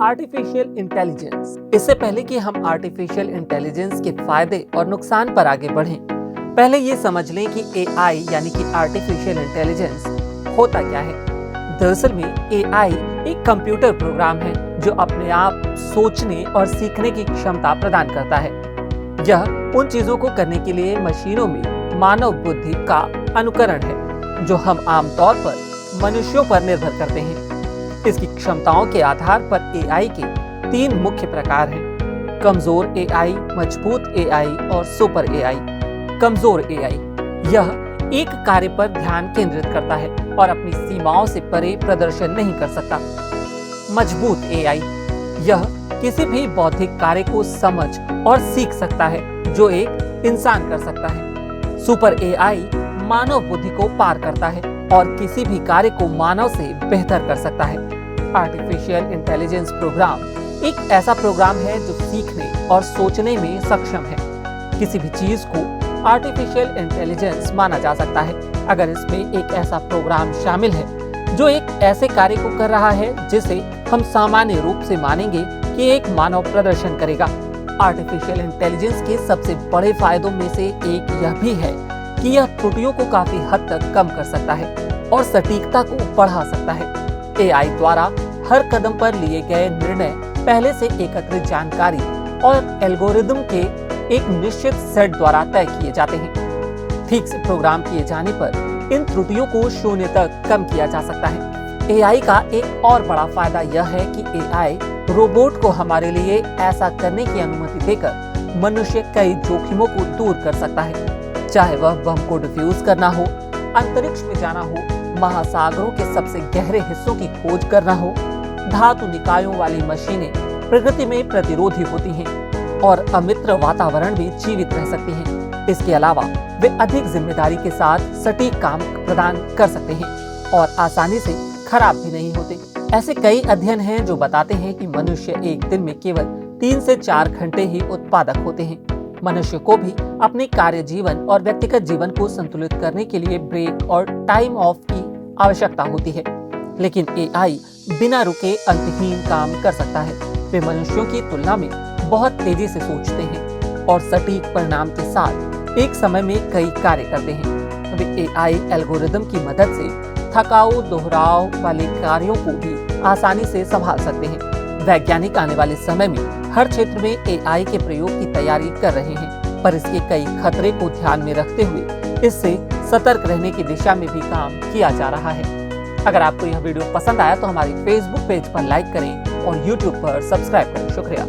Artificial intelligence. इससे पहले कि हम आर्टिफिशियल इंटेलिजेंस के फायदे और नुकसान पर आगे बढ़ें, पहले ये समझ लें कि एआई यानी कि आर्टिफिशियल इंटेलिजेंस होता क्या है। दरअसल में एआई एक कंप्यूटर प्रोग्राम है जो अपने आप सोचने और सीखने की क्षमता प्रदान करता है। यह उन चीजों को करने के लिए मशीनों में मानव बुद्धि का अनुकरण है जो हम आमतौर पर मनुष्यों पर निर्भर करते हैं। इसकी क्षमताओं के आधार पर एआई के 3 मुख्य प्रकार हैं: कमजोर एआई, मजबूत एआई और सुपर एआई। कमजोर एआई यह एक कार्य पर ध्यान केंद्रित करता है और अपनी सीमाओं से परे प्रदर्शन नहीं कर सकता। मजबूत एआई यह किसी भी बौद्धिक कार्य को समझ और सीख सकता है जो एक इंसान कर सकता है। सुपर एआई मानव बुद्धि को पार करता है और किसी भी कार्य को मानव से बेहतर कर सकता है। आर्टिफिशियल इंटेलिजेंस प्रोग्राम एक ऐसा प्रोग्राम है जो सीखने और सोचने में सक्षम है। किसी भी चीज को आर्टिफिशियल इंटेलिजेंस माना जा सकता है अगर इसमें एक ऐसा प्रोग्राम शामिल है जो एक ऐसे कार्य को कर रहा है जिसे हम सामान्य रूप से मानेंगे कि एक मानव प्रदर्शन करेगा। आर्टिफिशियल इंटेलिजेंस के सबसे बड़े फायदों में से एक यह भी है कि यह त्रुटियों को काफी हद तक कम कर सकता है और सटीकता को बढ़ा सकता है। एआई द्वारा हर कदम पर लिए गए निर्णय पहले से एकत्रित जानकारी और एल्गोरिदम के एक निश्चित सेट द्वारा तय किए जाते हैं। ठीक से प्रोग्राम किए जाने पर इन त्रुटियों को शून्य तक कम किया जा सकता है। एआई का एक और बड़ा फायदा यह है कि एआई रोबोट को हमारे लिए ऐसा करने की अनुमति देकर मनुष्य कई जोखिमों को दूर कर सकता है, चाहे वह बम को डिफ्यूज करना हो, अंतरिक्ष में जाना हो, महासागरों के सबसे गहरे हिस्सों की खोज करना हो। धातु निकायों वाली मशीनें प्रकृति में प्रतिरोधी होती हैं और अमित्र वातावरण में जीवित रह सकती हैं। इसके अलावा वे अधिक जिम्मेदारी के साथ सटीक काम प्रदान कर सकते हैं और आसानी से खराब भी नहीं होते। ऐसे कई अध्ययन हैं जो बताते हैं कि मनुष्य एक दिन में केवल 3 से 4 घंटे ही उत्पादक होते हैं। मनुष्य को भी अपने कार्य जीवन और व्यक्तिगत जीवन को संतुलित करने के लिए ब्रेक और टाइम ऑफ की आवश्यकता होती है, लेकिन एआई बिना रुके अंतहीन काम कर सकता है। वे मनुष्यों की तुलना में बहुत तेजी से सोचते हैं और सटीक परिणाम के साथ एक समय में कई कार्य करते हैं। वे एआई एल्गोरिदम की मदद से थकाऊ दोहराव वाले कार्यों को भी आसानी से संभाल सकते हैं। वैज्ञानिक आने वाले समय में हर क्षेत्र में एआई के प्रयोग की तैयारी कर रहे हैं, पर इसके कई खतरे को ध्यान में रखते हुए इससे सतर्क रहने की दिशा में भी काम किया जा रहा है। अगर आपको यह वीडियो पसंद आया तो हमारे फेसबुक पेज पर लाइक करें और यूट्यूब पर सब्सक्राइब करें। शुक्रिया।